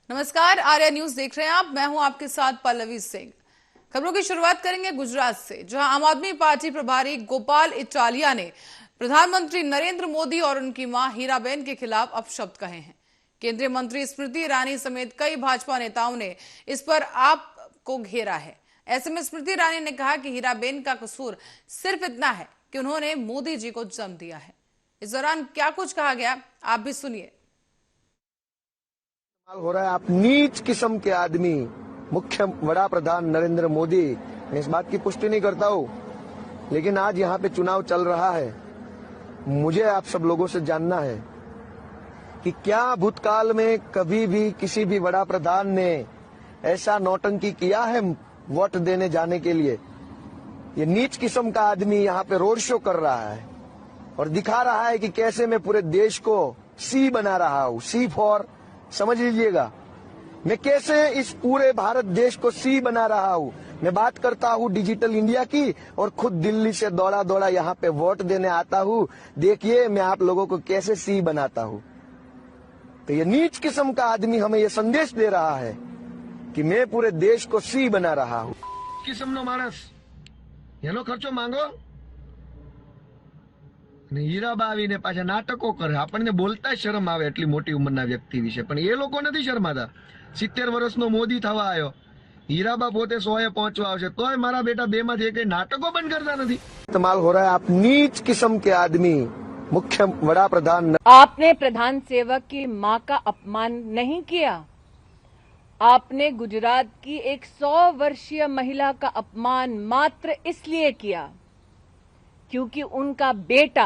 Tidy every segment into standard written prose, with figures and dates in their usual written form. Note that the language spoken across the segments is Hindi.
नमस्कार, आर्या न्यूज देख रहे हैं आप। मैं हूं आपके साथ पल्लवी सिंह। खबरों की शुरुआत करेंगे गुजरात से, जहां आम आदमी पार्टी प्रभारी गोपाल इटालिया ने प्रधानमंत्री नरेंद्र मोदी और उनकी मां हीराबेन के खिलाफ अपशब्द कहे हैं। केंद्रीय मंत्री स्मृति ईरानी समेत कई भाजपा नेताओं ने इस पर आप को घेरा है। ऐसे में स्मृति ईरानी ने कहा कि हीराबेन का कसूर सिर्फ इतना है कि उन्होंने मोदी जी को जन्म दिया है। इस दौरान क्या कुछ कहा गया, आप भी सुनिए। हो रहा है, आप नीच किस्म के आदमी मुख्य बड़ा प्रधान नरेंद्र मोदी, मैं इस बात की पुष्टि नहीं करता हूँ, लेकिन आज यहाँ पे चुनाव चल रहा है। मुझे आप सब लोगों से जानना है कि क्या भूतकाल में कभी भी किसी भी बड़ा प्रधान ने ऐसा नौटंकी किया है वोट देने जाने के लिए। ये नीच किस्म का आदमी यहाँ पे रोड शो कर रहा है और दिखा रहा है कि कैसे मैं पूरे देश को सी बना रहा हूँ। सी फॉर, समझ लीजिएगा, मैं कैसे इस पूरे भारत देश को सी बना रहा हूँ। मैं बात करता हूँ डिजिटल इंडिया की और खुद दिल्ली से दौड़ा दौड़ा यहाँ पे वोट देने आता हूँ। देखिए मैं आप लोगों को कैसे सी बनाता हूँ। तो ये नीच किस्म का आदमी हमें ये संदेश दे रहा है कि मैं पूरे देश को सी बना रहा हूँ। किस्म नो मानस एनो खर्चो मांगो હીરાબા આવીને પાછા નાટકો કરે, આપણને બોલતા શરમ આવે એટલી મોટી ઉંમરના વ્યક્તિ વિશે, પણ એ લોકો નથી શરમાતા। 70 વર્ષનો મોદી થવા આવ્યો, હીરાબા પોતે 100 પહોંચવા આવશે, તોય મારા બેટા બે માંથી એક નાટકો બંધ करता नहीं। इस्तेमाल हो रहा है, आप नीच किस्म के आदमी मुख्य बड़ा प्रधान। आपने प्रधान सेवक की मां का अपमान नहीं किया, आपने गुजरात की एक 100 वर्षीय महिला का अपमान मात्र इसलिए किया क्योंकि उनका बेटा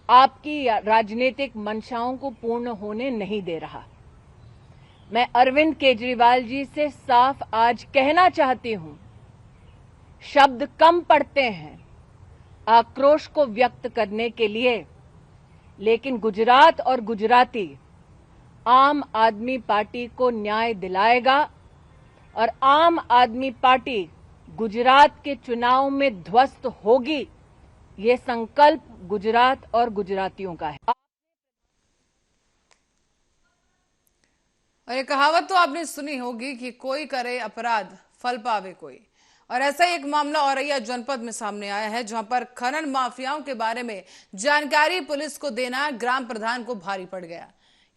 आपकी राजनीतिक मंशाओं को पूर्ण होने नहीं दे रहा। मैं अरविंद केजरीवाल जी से साफ आज कहना चाहती हूं, शब्द कम पड़ते हैं आक्रोश को व्यक्त करने के लिए, लेकिन गुजरात और गुजराती आम आदमी पार्टी को न्याय दिलाएगा और आम आदमी पार्टी गुजरात के चुनाव में ध्वस्त होगी। ये संकल्प गुजरात और गुजरातियों का है। और ये कहावत तो आपने सुनी होगी कि कोई करे अपराध फल पावे कोई। और ऐसा ही एक मामला औरैया जनपद में सामने आया है, जहां पर खनन माफियाओं के बारे में जानकारी पुलिस को देना ग्राम प्रधान को भारी पड़ गया।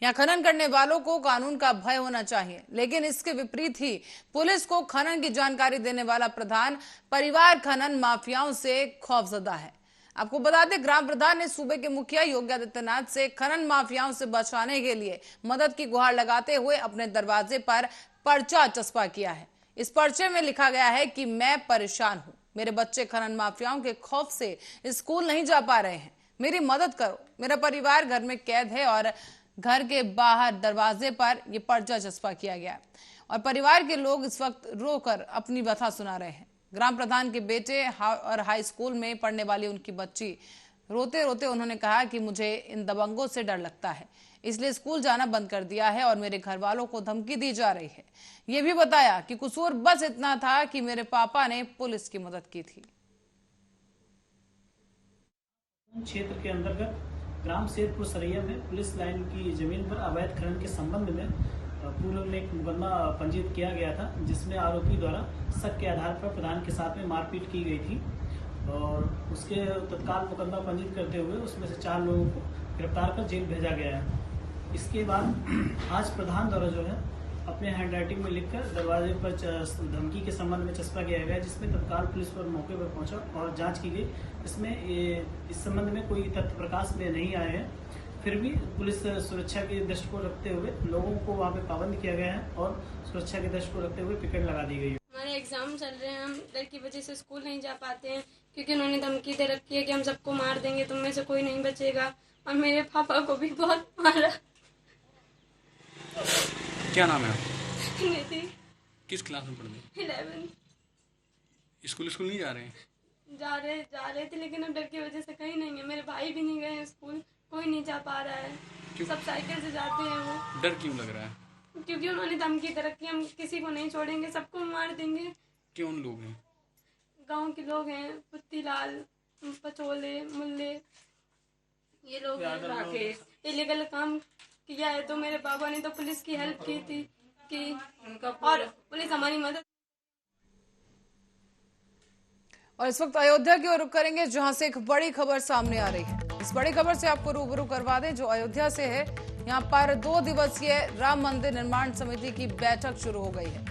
यहाँ खनन करने वालों को कानून का भय होना चाहिए, लेकिन इसके विपरीत ही पुलिस को खनन की जानकारी देने वाला प्रधान परिवार खनन माफियाओं से खौफजदा है। आपको बता दें, ग्राम प्रधान ने सूबे के मुखिया योगी आदित्यनाथ से खनन माफियाओं से बचाने के लिए मदद की गुहार लगाते हुए अपने दरवाजे पर पर्चा चस्पा किया है। इस पर्चे में लिखा गया है कि मैं परेशान हूं, मेरे बच्चे खनन माफियाओं के खौफ से स्कूल नहीं जा पा रहे हैं, मेरी मदद करो, मेरा परिवार घर में कैद है। और घर के बाहर दरवाजे पर यह पर्चा चस्पा किया गया और परिवार के लोग इस वक्त रोकर अपनी व्यथा सुना रहे हैं। ग्राम प्रधान के बेटे और हाई स्कूल में पढ़ने वाली उनकी बच्ची रोते रोते उन्होंने कहा कि मुझे इन दबंगों से डर लगता है, इसलिए स्कूल जाना बंद कर दिया है और मेरे घर वालों को धमकी दी जा रही है। ये भी बताया कि कसूर बस इतना था कि मेरे पापा ने पुलिस की मदद की थी। क्षेत्र के अंतर्गत ग्राम सेदपुर सरैया में पुलिस लाइन की जमीन पर अवैध खनन के संबंध में पूर्व में एक मुकदमा पंजीकृत किया गया था, जिसमें आरोपी द्वारा शक के आधार पर प्रधान के साथ में मारपीट की गई थी और उसके तत्काल मुकदमा पंजीकृत करते हुए उसमें से 4 लोगों को गिरफ्तार कर जेल भेजा गया है। इसके बाद आज प्रधान द्वारा जो है अपने हैंडराइटिंग में लिखकर दरवाजे पर धमकी के संबंध में चस्पा किया गया, जिसमें तत्काल पुलिस पर मौके पर पहुंचा और जांच की गई। इसमें इस संबंध में कोई तथ्य प्रकाश में नहीं आए हैं, फिर भी पुलिस सुरक्षा के दृष्टिकोण रखते हुए लोगों को वहाँ पे पाबंद किया गया है और सुरक्षा के दृष्टिकोण रखते हुए पिकेट लगा दी गई है। हमारे एग्जाम चल रहे हैं, हम डर की वजह से स्कूल नहीं जा पाते हैं क्योंकि उन्होंने धमकी दे रखी है कि हम सबको मार देंगे, तुम में से कोई नहीं बचेगा। और मेरे पापा को भी बहुत मारा। क्या नाम है आपका? निधि। किस क्लास में पढ़ते? 11। स्कूल नहीं जा रहे हैं? जा रहे थे, लेकिन अब डर की वजह से कहीं नहीं है। मेरे भाई भी नहीं गए हैं स्कूल, कोई नहीं जा पा रहा है। क्यों? सब साइकिल से जाते हैं। वो डर क्यों लग रहा है? क्योंकि उन्होंने धमकी दे रखी है, हम किसी को नहीं छोड़ेंगे, सबको मार देंगे। कौन लोग हैं? हैं। के लोग हैं, पुत्तीलाल, पचोले, मुल्ले, ये लोग इलीगल काम किया है। तो मेरे पापा ने तो पुलिस की हेल्प की थी कि और पुलिस हमारी मदद। और इस वक्त अयोध्या की ओर रुख करेंगे जहां से एक बड़ी खबर सामने आ रही है। इस बड़ी खबर से आपको रूबरू करवा दें जो अयोध्या से है। यहां पर 2 दिवसीय राम मंदिर निर्माण समिति की बैठक शुरू हो गई है।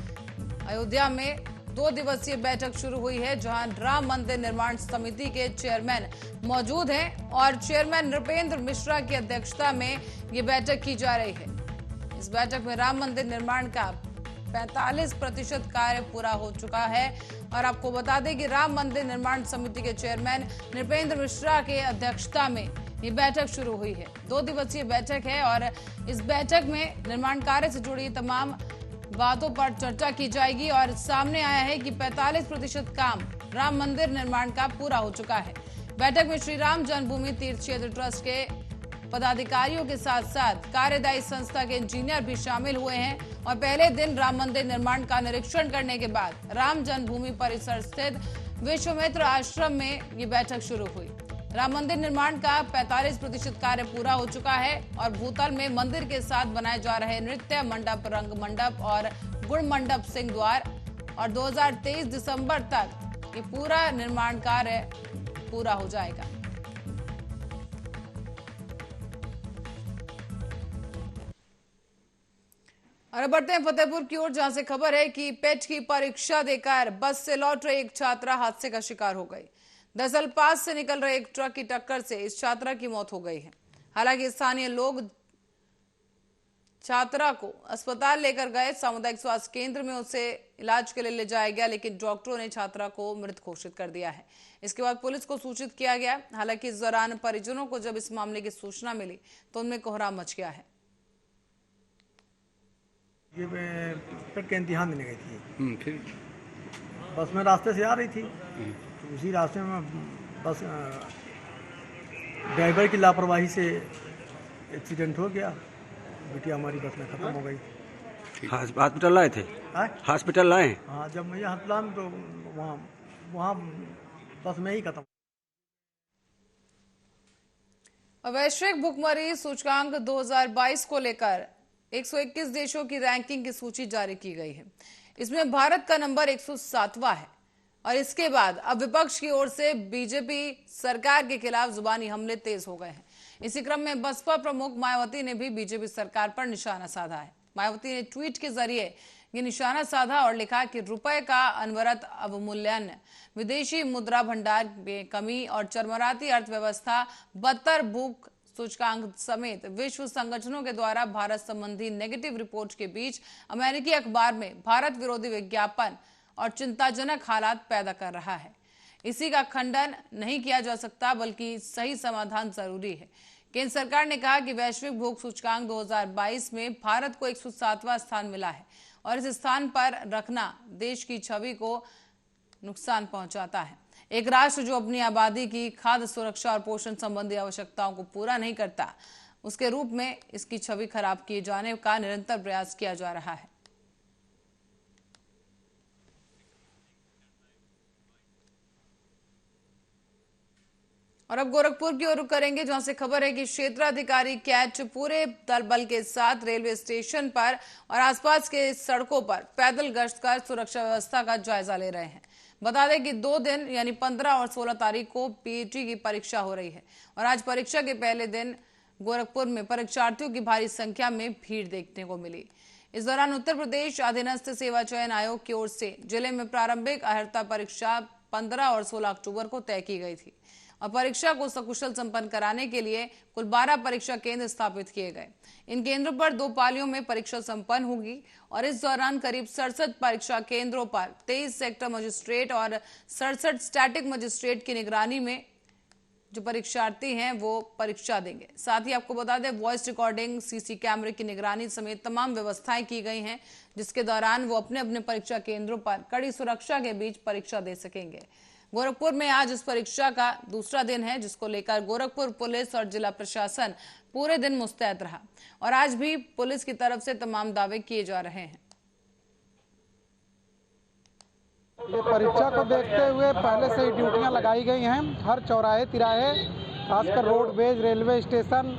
अयोध्या में 2 दिवसीय बैठक शुरू हुई है जहां राम मंदिर निर्माण समिति के चेयरमैन मौजूद हैं और चेयरमैन नृपेंद्र मिश्रा की अध्यक्षता में ये बैठक की जा रही है। इस बैठक में राम मंदिर निर्माण का 45% कार्य पूरा हो चुका है। और आपको बता दें कि राम मंदिर निर्माण समिति के चेयरमैन नृपेंद्र मिश्रा के अध्यक्षता में ये बैठक शुरू हुई है। 2 दिवसीय बैठक है और इस बैठक में निर्माण कार्य से जुड़ी तमाम बातों पर चर्चा की जाएगी। और सामने आया है कि 45% काम राम मंदिर निर्माण का पूरा हो चुका है। बैठक में श्री राम जन्मभूमि तीर्थ क्षेत्र ट्रस्ट के पदाधिकारियों के साथ साथ कार्यदायी संस्था के इंजीनियर भी शामिल हुए हैं। और पहले दिन राम मंदिर निर्माण का निरीक्षण करने के बाद राम जन्मभूमि परिसर स्थित विश्वामित्र आश्रम में ये बैठक शुरू हुई। राम मंदिर निर्माण का 45% कार्य पूरा हो चुका है और भूतल में मंदिर के साथ बनाए जा रहे नृत्य मंडप, रंग मंडप और गुण मंडप, सिंह द्वार और 2023 दिसंबर तक ये पूरा निर्माण कार्य पूरा हो जाएगा। और बढ़ते हैं फतेहपुर की ओर जहां से खबर है कि पेट की परीक्षा देकर बस से लौट रही एक छात्रा हादसे का शिकार हो गई। दरअसल पास से निकल रहे एक ट्रक की टक्कर से इस छात्रा की मौत हो गई है। हालांकि स्थानीय लोग छात्रा को अस्पताल लेकर गए। सामुदायिक स्वास्थ्य केंद्र में उसे इलाज के लिए ले जाया गया लेकिन डॉक्टरों ने छात्रा को मृत घोषित कर दिया है। इसके बाद पुलिस को सूचित किया गया। हालांकि इस दौरान परिजनों को जब इस मामले की सूचना मिली तो उनमें कोहराम मच गया है। ये पेट का इम्तिहान देने गई थी। फिर बस में रास्ते से आ रही थी तो उसी रास्ते में बस ड्राइवर की लापरवाही से एक्सीडेंट हो गया। बेटी हमारी बस में खत्म हो गई। हॉस्पिटल लाए थे? हॉस्पिटल लाए? हाँ, जब मैं अस्पताल में तो वहाँ बस में ही खत्म। वैश्विक भुखमरी सूचकांक 2022 को लेकर 121 देशों की रैंकिंग की सूची जारी की गई है। इसमें भारत का नंबर 107वां है। और इसके बाद अब विपक्ष की ओर से बीजेपी सरकार के खिलाफ जुबानी हमले तेज हो गए हैं। इसी क्रम में बसपा प्रमुख मायावती ने भी बीजेपी सरकार पर निशाना साधा है। मायावती ने ट्वीट के जरिए ये निशाना साधा और लिखा कि रुपए का अनवरत अवमूल्यन, विदेशी मुद्रा भंडार में कमी और चरमराती अर्थव्यवस्था, बदतर भूख सूचकांक समेत विश्व संगठनों के द्वारा भारत संबंधी नेगेटिव रिपोर्ट के बीच अमेरिकी अखबार में भारत विरोधी विज्ञापन और चिंताजनक हालात पैदा कर रहा है। इसी का खंडन नहीं किया जा सकता बल्कि सही समाधान जरूरी है। केंद्र सरकार ने कहा कि वैश्विक भूख सूचकांक 2022 में भारत को 107वां स्थान मिला है और इस स्थान पर रखना देश की छवि को नुकसान पहुंचाता है। एक राष्ट्र जो अपनी आबादी की खाद्य सुरक्षा और पोषण संबंधी आवश्यकताओं को पूरा नहीं करता, उसके रूप में इसकी छवि खराब किए जाने का निरंतर प्रयास किया जा रहा है। और अब गोरखपुर की ओर रुख करेंगे जहां से खबर है कि क्षेत्राधिकारी कैच पूरे दल बल के साथ रेलवे स्टेशन पर और आसपास के सड़कों पर पैदल गश्त कर सुरक्षा व्यवस्था का जायजा ले रहे हैं। बता दें कि 2 दिन यानी 15 और 16 तारीख को पीईटी की परीक्षा हो रही है और आज परीक्षा के पहले दिन गोरखपुर में परीक्षार्थियों की भारी संख्या में भीड़ देखने को मिली। इस दौरान उत्तर प्रदेश अधीनस्थ सेवा चयन आयोग की ओर से जिले में प्रारंभिक अर्हता परीक्षा 15 और 16 अक्टूबर को तय की गई थी और परीक्षा को सकुशल संपन्न कराने के लिए कुल 12 परीक्षा केंद्र स्थापित किए गए। इन केंद्रों पर 2 पालियों में परीक्षा संपन्न होगी और इस दौरान करीब 67 परीक्षा केंद्रों पर 23 सेक्टर मजिस्ट्रेट और 67 स्टैटिक मजिस्ट्रेट की निगरानी में जो परीक्षार्थी हैं वो परीक्षा देंगे। साथ ही आपको बता दें वॉइस रिकॉर्डिंग, सीसी कैमरे की निगरानी समेत तमाम व्यवस्थाएं की गई हैं जिसके दौरान वो अपने अपने परीक्षा केंद्रों पर कड़ी सुरक्षा के बीच परीक्षा दे सकेंगे। गोरखपुर में आज इस परीक्षा का दूसरा दिन है जिसको लेकर गोरखपुर पुलिस और जिला प्रशासन पूरे दिन मुस्तैद रहा और आज भी पुलिस की तरफ से तमाम दावे किए जा रहे हैं। ये परीक्षा को देखते हुए पहले से ही ड्यूटियां लगाई गई हैं। हर चौराहे तिराहे, खासकर रोडवेज, रेलवे स्टेशन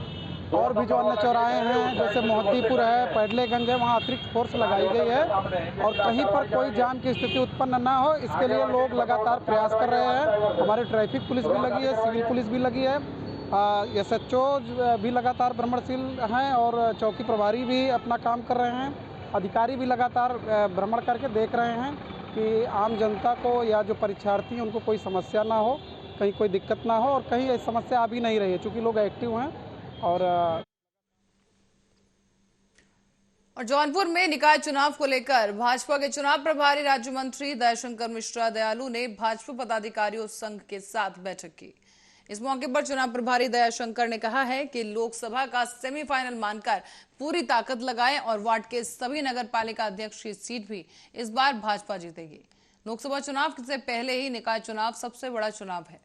और भी जो अन्य चौराहे हैं जैसे मोहद्दीपुर है, पैडलेगंज है, वहाँ अतिरिक्त फोर्स लगाई गई है और कहीं पर कोई जाम की स्थिति उत्पन्न ना हो इसके लिए लोग लगातार प्रयास कर रहे हैं। हमारी ट्रैफिक पुलिस भी लगी है, सिविल पुलिस भी लगी है, SHO भी लगातार भ्रमणशील हैं और चौकी प्रभारी भी अपना काम कर रहे हैं। अधिकारी भी लगातार भ्रमण करके देख रहे हैं कि आम जनता को या जो परीक्षार्थी हैं उनको कोई समस्या ना हो, कहीं कोई दिक्कत ना हो और कहीं ऐसी समस्या आ भी नहीं रही है चूँकि लोग एक्टिव हैं। और जौनपुर में निकाय चुनाव को लेकर भाजपा के चुनाव प्रभारी राज्य मंत्री दयाशंकर मिश्रा दयालु ने भाजपा पदाधिकारियों संघ के साथ बैठक की। इस मौके पर चुनाव प्रभारी दयाशंकर ने कहा है कि लोकसभा का सेमीफाइनल मानकर पूरी ताकत लगाएं और वार्ड के सभी नगर पालिका अध्यक्ष की सीट भी इस बार भाजपा जीतेगी। लोकसभा चुनाव से पहले ही निकाय चुनाव सबसे बड़ा चुनाव है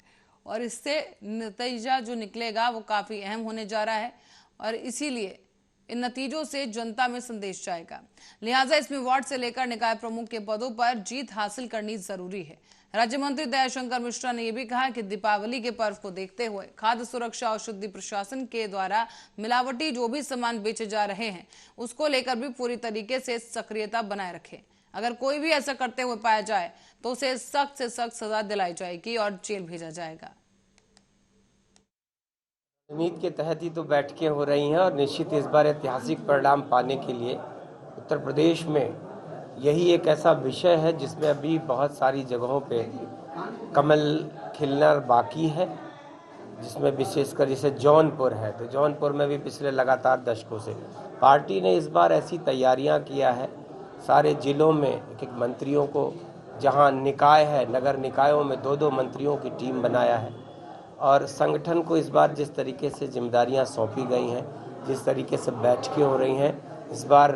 और इससे नतीजा जो निकलेगा वो काफी अहम होने जा रहा है और इसीलिए इन नतीजों से जनता में संदेश जाएगा। लिहाजा इसमें वार्ड से लेकर निकाय प्रमुख के पदों पर जीत हासिल करनी जरूरी है। राज्य मंत्री दयाशंकर मिश्रा ने यह भी कहा कि दीपावली के पर्व को देखते हुए खाद्य सुरक्षा औषधि प्रशासन के द्वारा मिलावटी जो भी सामान बेचे जा रहे हैं उसको लेकर भी पूरी तरीके से सक्रियता बनाए रखें। अगर कोई भी ऐसा करते हुए पाया जाए तो उसे सख्त से सख्त सजा दिलाई जाएगी और जेल भेजा जाएगा। उम्मीद के तहत ही तो बैठकें हो रही हैं और निश्चित इस बार ऐतिहासिक परिणाम पाने के लिए उत्तर प्रदेश में यही एक ऐसा विषय है जिसमें अभी बहुत सारी जगहों पे कमल खिलना बाकी है, जिसमें विशेषकर जैसे जौनपुर है तो जौनपुर में भी पिछले लगातार दशकों से पार्टी ने इस बार ऐसी तैयारियां किया है। सारे जिलों में एक मंत्रियों को, जहां निकाय है नगर निकायों में 2-2 मंत्रियों की टीम बनाया है और संगठन को इस बार जिस तरीके से जिम्मेदारियां सौंपी गई हैं, जिस तरीके से बैठकें हो रही हैं, इस बार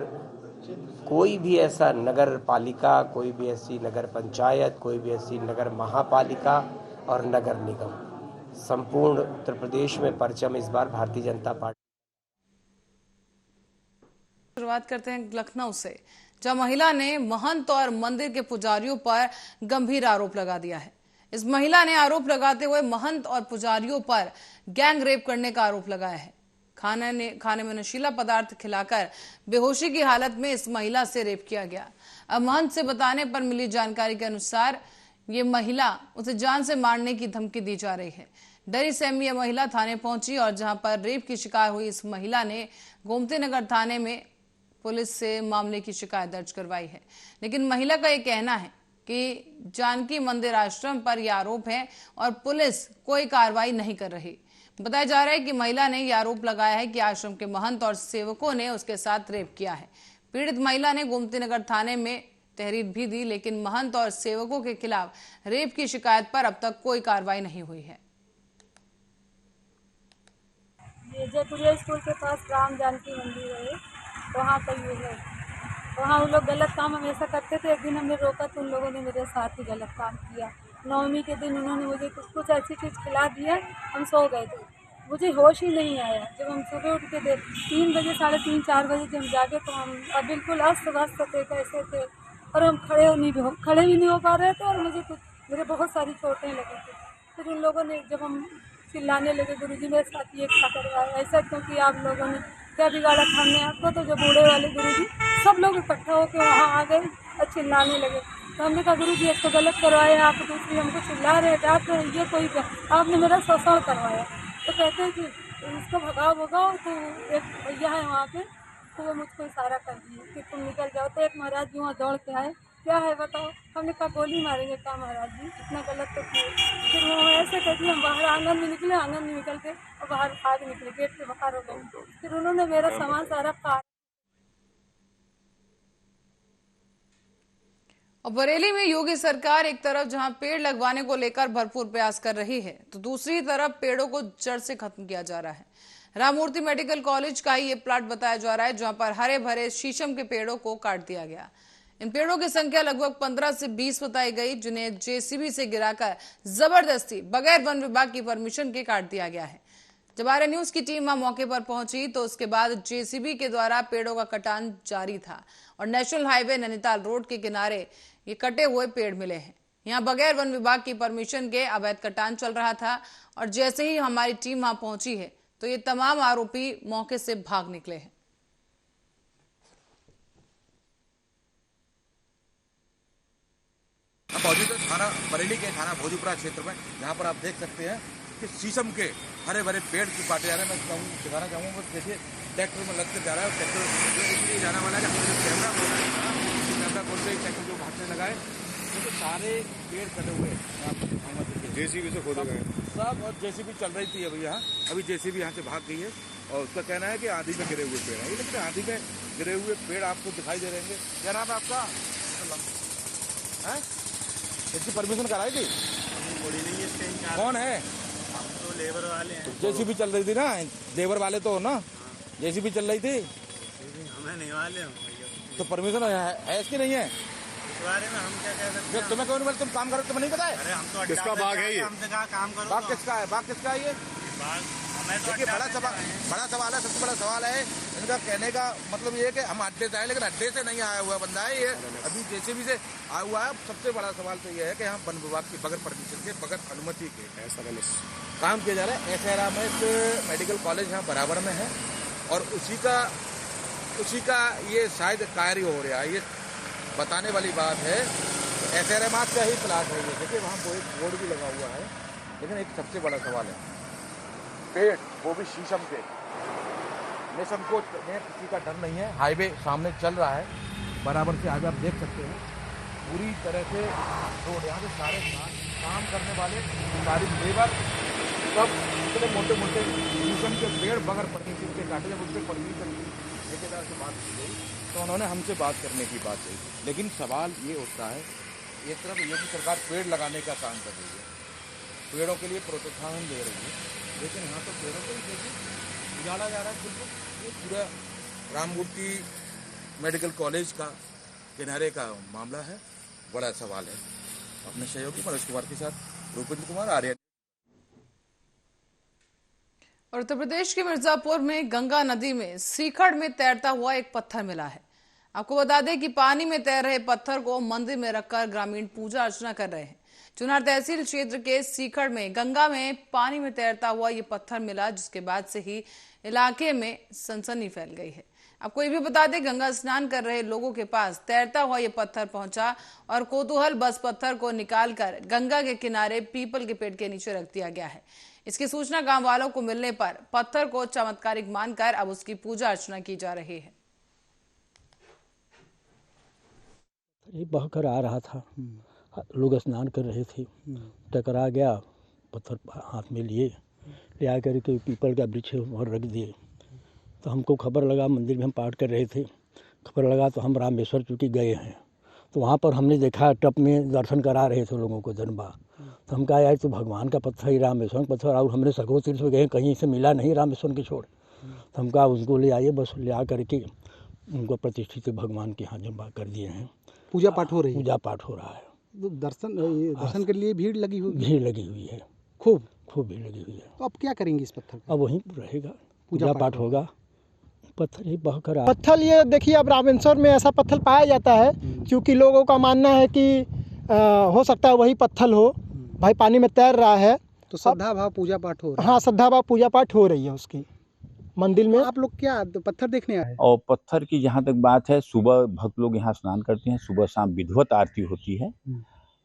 कोई भी ऐसा नगर पालिका, कोई भी ऐसी नगर पंचायत, कोई भी ऐसी नगर महापालिका और नगर निगम, संपूर्ण उत्तर प्रदेश में परचम इस बार भारतीय जनता पार्टी। शुरुआत करते हैं लखनऊ से, जहां महिला ने महंत और मंदिर के पुजारियों पर गंभीर आरोप लगा दिया है। इस महिला ने आरोप लगाते हुए महंत और पुजारियों पर गैंग रेप करने का आरोप लगाया है। खाने में नशीला पदार्थ खिलाकर बेहोशी की हालत में इस महिला से रेप किया गया। अब महंत से बताने पर मिली जानकारी के अनुसार ये महिला उसे जान से मारने की धमकी दी जा रही है। डरी सहमी यह महिला थाने पहुंची और जहां पर रेप की शिकार हुई इस महिला ने गोमती नगर थाने में पुलिस से मामले की शिकायत दर्ज करवाई है। लेकिन महिला का यह कहना है कि जानकी मंदिर आश्रम पर यह आरोप है और पुलिस कोई कार्रवाई नहीं कर रही। बताया जा रहा है कि महिला ने यह आरोप लगाया है कि आश्रम के महंत और सेवकों ने उसके साथ रेप किया है। पीड़ित महिला ने गोमती नगर थाने में तहरीर भी दी, लेकिन महंत और सेवकों के खिलाफ रेप की शिकायत पर अब तक कोई कार्रवाई नहीं हुई है। जयपुरिया स्कूल के पास राम जानकी मंदिर है, वहाँ का ये है। वहाँ उन लोग गलत काम हमेशा करते थे। एक दिन हमने रोका तो उन लोगों ने मेरे साथ ही गलत काम किया। नवमी के दिन उन्होंने मुझे कुछ ऐसी चीज़ खिला दिया, हम सो गए थे, मुझे होश ही नहीं आया। जब हम सुबह उठ के 3 बजे 3:30-4 बजे जब जागे तो हम बिल्कुल अस्त व्यस्त थे, कैसे थे, और हम खड़े भी नहीं हो पा रहे थे और मुझे बहुत सारी चोटें लगी थी। फिर उन लोगों ने जब हम चिल्लाने लगे, गुरुजी मेरे साथ ये क्या करवाया, ऐसा क्योंकि आप लोगों ने क्या बिगाड़ा था हमने आपको, तो जो बूढ़े वाले गुरुजी सब लोग इकट्ठा होकर वहाँ आ गए और चिल्लाने लगे। तो हमने कहा गुरुजी एक तो गलत करवाया आप, दूसरी हमको चिल्ला रहे थे आप, तो ये कोई आपने मेरा शोषण करवाया। तो कहते हैं कि इसको भगाओ। तो एक भैया है वहाँ पे, तो वो मुझको इशारा कर दिए कि तुम निकल जाओ। तो एक महाराज जी वहाँ दौड़ के आए, क्या है बताओ। हमने कहा गोली मारेंगे क्या महाराज जी, इतना गलत तो किए। फिर वो ऐसे कहती हम बाहर आंगन में निकले, आंगन में निकल के और बाहर भाग निकले, गेट पे बाहर हो गए। फिर उन्होंने मेरा सामान सारा फाड़। और बरेली में योगी सरकार एक तरफ जहां पेड़ लगवाने को लेकर भरपूर प्रयास कर रही है, तो दूसरी तरफ पेड़ों को जड़ से खत्म किया जा रहा है। राममूर्ति मेडिकल कॉलेज का ही ये प्लाट बताया जा रहा है, जहां पर हरे भरे शीशम के पेड़ों को काट दिया गया। इन पेड़ों की संख्या लगभग 15 से 20 बताई गई, जिन्हें जेसीबी से गिराकर जबरदस्ती बगैर वन विभाग की परमिशन के काट दिया गया है। जब आर्य न्यूज की टीम वहां मौके पर पहुंची तो उसके बाद जेसीबी के द्वारा पेड़ों का कटान जारी था और नेशनल हाईवे नैनीताल रोड के किनारे ये कटे हुए पेड़ मिले हैं। यहाँ बगैर वन विभाग की परमिशन के अवैध कटान चल रहा था और जैसे ही हमारी टीम वहां पहुंची है तो ये तमाम आरोपी मौके से भाग निकले हैं। हम मौजूद है थाना बरेली के थाना भोजपुरा क्षेत्र में, जहाँ पर आप देख सकते हैं कि शीशम के हरे भरे पेड़ की काटे जा रहे हैं। मैं दिखाना चाहूँगा बस देखिए ट्रैक्टर में लगकर जा रहा है। ट्रैक्टर जो इसलिए जाने वाला है, हमने जो कैमरा खोला है, कैमरा खोल के ट्रैक्टर जो भागने लगा है, क्योंकि सारे पेड़ कटे हुए हैं। आपको दिखाऊंगा, देखिए जेसीबी से खोदा गया सब, और जेसीबी चल रही थी अभी यहाँ, अभी जेसीबी यहाँ से भाग गई है और उसका कहना है कि आंधी में गिरे हुए पेड़ है। लेकिन आंधी में गिरे हुए पेड़ आपको दिखाई दे रहे हैं। क्या नाम है आपका? इसकी परमिशन कराई थी? कौन है? हम तो लेबर वाले हैं। जेसीबी चल रही थी ना, लेबर वाले तो हो ना, जेसीबी चल रही थी। हमें नहीं वाले हम। तो परमिशन है इसकी नहीं है? इस बारे में हम क्या कह सकते हैं? तुम्हें कौन बोले तुम काम करो, तुम्हें नहीं पता है? अरे हम तो किसका बाग है ये? हमसे कहा काम करो। बाग किसका है? बाग किसका है ये? बाग हमें तो देखिए बड़ा सवाल है, सबसे बड़ा सवाल है इनका। कहने का मतलब ये है कि हम अड्डे से आए, लेकिन अड्डे से नहीं आया हुआ बंदा है ये, अभी जेसीबी से आया हुआ है। सबसे बड़ा सवाल तो ये है कि यहाँ वन विभाग की बगैर परमिशन के, बगैर अनुमति के ऐसा काम किया जा रहा है। ऐसा में एक मेडिकल कॉलेज यहाँ बराबर में है और उसी का ये शायद कार्य हो रहा है। ये बताने वाली बात है। SRMAT का ही प्लाट है ये, देखिए वहाँ एक बोर्ड भी लगा हुआ है। लेकिन एक सबसे बड़ा सवाल है, पेड़ वो भी शीशम के, निसंकोच में, किसी का डर नहीं है। हाईवे सामने चल रहा है, बराबर से हाईवे आप देख सकते हैं, पूरी तरह से रोड। यहाँ से सारे काम करने वाले सारी लेबर सब इतने मोटे मोटे शीशम के पेड़ बगैर परमिशन के काटे। जब उससे परमिशन ठेकेदार से बात की गई तो उन्होंने हमसे बात करने की बात कही। लेकिन सवाल ये उठता है, एक तरफ योगी सरकार पेड़ लगाने का काम कर रही है, पेड़ों के लिए प्रोत्साहन दे रही है, लेकिन यहाँ तो पेड़ों को ही देखिए उजाड़ा जा रहा है बिल्कुल। ये पूरा राममूर्ति मेडिकल कॉलेज का किनारे का मामला है, बड़ा सवाल है। अपने सहयोगी मनोज कुमार के साथ रूपेंद्र कुमार, आर्य। और उत्तर प्रदेश के मिर्जापुर में गंगा नदी में सीखड़ में तैरता हुआ एक पत्थर मिला है। आपको बता दें कि पानी में तैर रहे पत्थर को मंदिर में रखकर ग्रामीण पूजा अर्चना कर रहे हैं। चुनार तहसील क्षेत्र के सीखड़ में गंगा में पानी में तैरता हुआ ये पत्थर मिला, जिसके बाद से ही इलाके में सनसनी फैल गई है। आपको ये भी बता दें, गंगा स्नान कर रहे लोगों के पास तैरता हुआ ये पत्थर पहुंचा और कौतूहल बस पत्थर को निकालकर गंगा के किनारे पीपल के पेड़ के नीचे रख दिया गया है। इसकी सूचना गांव वालों को मिलने पर पत्थर को चमत्कारिक मानकर अब उसकी पूजा अर्चना की जा रही है। ये बहकर आ रहा था, लोग स्नान कर रहे थे, टकरा गया, पत्थर हाथ में लिए, ले आकर के पीपल का वृक्ष और रख दिए। तो हमको खबर लगा, मंदिर में हम पाठ कर रहे थे, खबर लगा तो हम रामेश्वर चूँकि गए हैं, तो वहाँ पर हमने देखा टप में दर्शन करा रहे थे लोगों को जनबा। तो हम कहा यार तो भगवान का पत्थर ही, रामेश्वर पत्थर, और हमने सगो तीर्थ में गए, कहीं से मिला नहीं रामेश्वर के छोड़। तो हम कहा उसको ले आइए, बस ले आ करके उनको प्रतिष्ठित भगवान के यहाँ जनबा कर दिए हैं। पूजा पाठ हो रही है? पूजा पाठ हो रहा है। तो दर्शन के लिए भीड़ लगी हुई? भीड़ लगी हुई है, खूब भीड़ लगी हुई है। तो अब क्या करेंगे इस पत्थर? अब वहीं रहेगा, पूजा पाठ होगा। पत्थर ही बहकर आ। पत्थर ये देखिए, अब रामेश्वर में ऐसा पत्थर पाया जाता है, क्योंकि लोगों का मानना है कि हो सकता है वही पत्थर हो। भाई पानी में तैर रहा है तो श्रद्धा भाव पूजा पाठ हो रहा है। हाँ, श्रद्धा भाव पूजा पाठ हो रही है उसकी मंदिर में। आप लोग क्या पत्थर देखने आए? और पत्थर की जहाँ तक बात है, सुबह भक्त लोग यहाँ स्नान करते हैं, सुबह शाम विधिवत आरती होती है।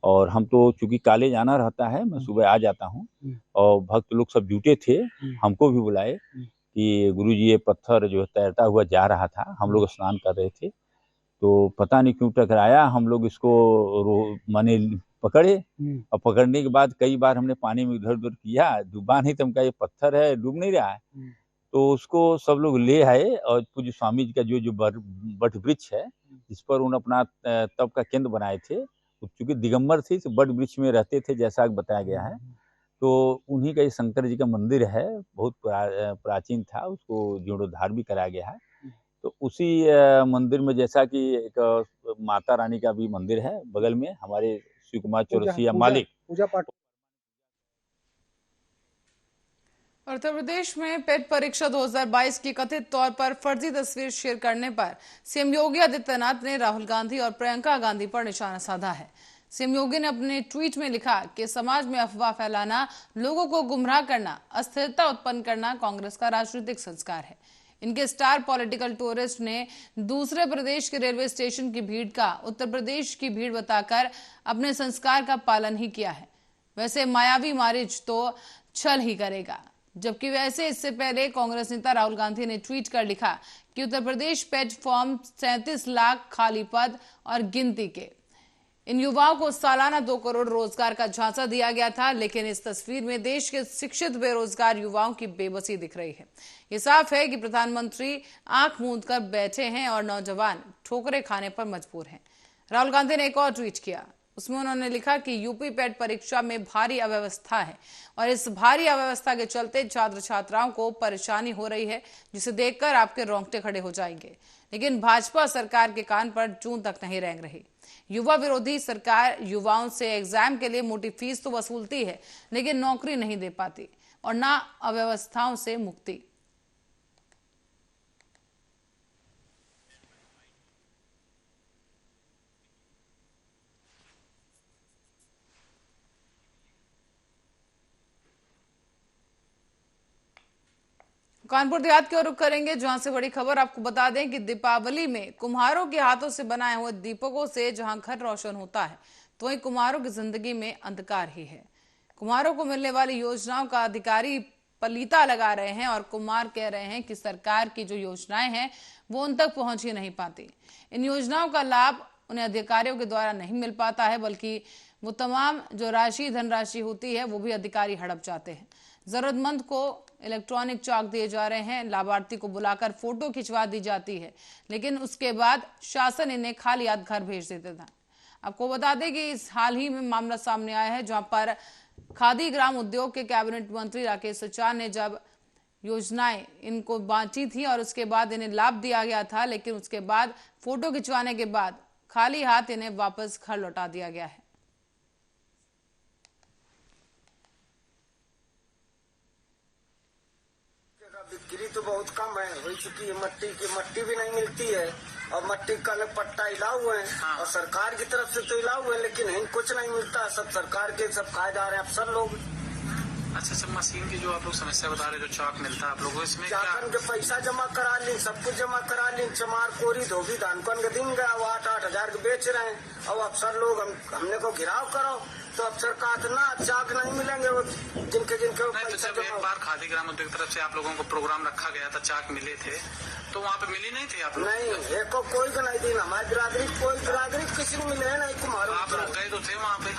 और हम तो चूंकि कॉलेज आना रहता है, मैं सुबह आ जाता हूँ, और भक्त लोग सब जुटे थे, हमको भी बुलाए कि गुरुजी ये पत्थर जो तैरता हुआ जा रहा था, हम लोग स्नान कर रहे थे, तो पता नहीं क्यों टकराया। हम लोग इसको माने पकड़े, और पकड़ने के बाद कई बार हमने पानी में इधर उधर किया, डूबा नहीं। तो ये पत्थर है, डूब नहीं रहा है। तो उसको सब लोग ले आए, और पूज्य स्वामी जी का जो बट वृक्ष है, जिस पर उन्होंने अपना तप का केंद्र बनाए थे, चूंकि दिगंबर थे तो बट वृक्ष में रहते थे, जैसा बताया गया है। तो उन्हीं का ये शंकर जी का मंदिर है, बहुत प्राचीन था, उसको जीर्णोद्धार भी कराया गया है। तो उसी मंदिर में, जैसा कि एक माता रानी का भी मंदिर है बगल में, हमारे शिव कुमार चौरसिया मालिक पूजा पाठ। उत्तर प्रदेश में पेट परीक्षा 2022 की कथित तौर पर फर्जी तस्वीर शेयर करने पर सीएम योगी आदित्यनाथ ने राहुल गांधी और प्रियंका गांधी पर निशाना साधा है। सीएम योगी ने अपने ट्वीट में लिखा कि समाज में अफवाह फैलाना, लोगों को गुमराह करना, अस्थिरता उत्पन्न करना कांग्रेस का राजनीतिक संस्कार है। इनके स्टार पॉलिटिकल टूरिस्ट ने दूसरे प्रदेश के रेलवे स्टेशन की भीड़ का उत्तर प्रदेश की भीड़ बताकर अपने संस्कार का पालन ही किया है। वैसे मायावी मारिच तो छल ही करेगा। जबकि वैसे इससे पहले कांग्रेस नेता राहुल गांधी ने ट्वीट कर लिखा कि उत्तर प्रदेश पेज फॉर्म 37 लाख खाली पद और गिनती के। इन युवाओं को सालाना 2 करोड़ रोजगार का झांसा दिया गया था, लेकिन इस तस्वीर में देश के शिक्षित बेरोजगार युवाओं की बेबसी दिख रही है। ये साफ है कि प्रधानमंत्री आंख मूंद कर बैठे हैं और नौजवान ठोकरें खाने पर मजबूर हैं। राहुल गांधी ने एक और ट्वीट किया। उसमें उन्होंने लिखा कि यूपी पेट परीक्षा में भारी अव्यवस्था है और इस भारी अव्यवस्था के चलते छात्र छात्राओं को परेशानी हो रही है, जिसे देखकर आपके रोंगटे खड़े हो जाएंगे। लेकिन भाजपा सरकार के कान पर जून तक नहीं रेंग रही। युवा विरोधी सरकार युवाओं से एग्जाम के लिए मोटी फीस तो वसूलती है, लेकिन नौकरी नहीं दे पाती और ना अव्यवस्थाओं से मुक्ति। कानपुर देहात की ओर रुख करेंगे, जहां से बड़ी खबर आपको बता दें कि दीपावली में कुम्हारों के हाथों से बनाए हुए दीपकों से जहां घर रोशन होता है, तो वहीं कुम्हारों की जिंदगी में अंधकार ही है। कुम्हारों को मिलने वाली योजनाओं का अधिकारी पलीता लगा रहे हैं और कुम्हार कह रहे हैं कि सरकार की जो योजनाएं हैं वो उन तक पहुंच ही नहीं पाती। इन योजनाओं का लाभ उन्हें अधिकारियों के द्वारा नहीं मिल पाता है, बल्कि वो तमाम जो धनराशि होती है वो भी अधिकारी हड़प जाते हैं। जरूरतमंद को इलेक्ट्रॉनिक चाक दिए जा रहे हैं, लाभार्थी को बुलाकर फोटो खिंचवा दी जाती है, लेकिन उसके बाद शासन इन्हें खाली हाथ घर भेज देता था। आपको बता दें कि इस हाल ही में मामला सामने आया है, जहां पर खादी ग्राम उद्योग के कैबिनेट मंत्री राकेश सचार ने जब योजनाएं इनको बांटी थी और उसके बाद इन्हें लाभ दिया गया था, लेकिन उसके बाद फोटो खिंचवाने के बाद खाली हाथ इन्हें वापस घर लौटा दिया गया है। बिक्री तो बहुत कम है, हो चुकी है। मट्टी भी नहीं मिलती है और मट्टी का पट्टा हिला हुए हैं और सरकार की तरफ से तो हिला हुए हैं, लेकिन इनको कुछ नहीं मिलता। सब सरकार के सब कायदार हैं अफसर लोग। अच्छा, सब मशीन की जो आप लोग समस्या बता रहे, जो चाक मिलता है आप लोगों को, इसमें चाकन के पैसा जमा करा ली, सब कुछ जमा करा ली, चमार कोरी धोबी धानकन के दिन गया, वो 8-8 हजार के बेच रहे हैं। और अफसर लोग हमने को घिराव करो तो अफसर का इतना चाक नहीं मिलेंगे वो जिनके तो जब एक बार खादी ग्राम उद्योग तरफ से आप लोगों को प्रोग्राम रखा गया था, चाक मिले थे, तो वहाँ पे मिली नहीं थी आप लोग? नहीं, एक को कोई को नहीं दी। हमारी बिरादरी कोई बिरादरी किसी को मिले नहीं। कुम्हारों आप लोग गए तो थे वहाँ पे?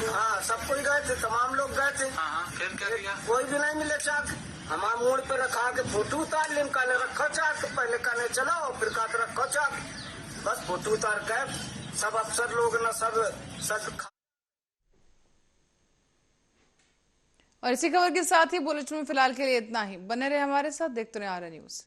हाँ, सब कोई गए थे, तमाम लोग गए थे। हाँ, फिर क्या किया? कोई भी नहीं मिले चाक। हमारे मोड़ पे रखा के फोटो उतार लें, काले रखो चाक, पहले काले चलाओ फिर काट रखो चाक, बस फोटो उतार के सब अफसर लोग न सब। और इसी खबर के साथ ही बुलेटिन में फिलहाल के लिए इतना ही। बने रहे हमारे साथ, देखते रहे आर्या न्यूज।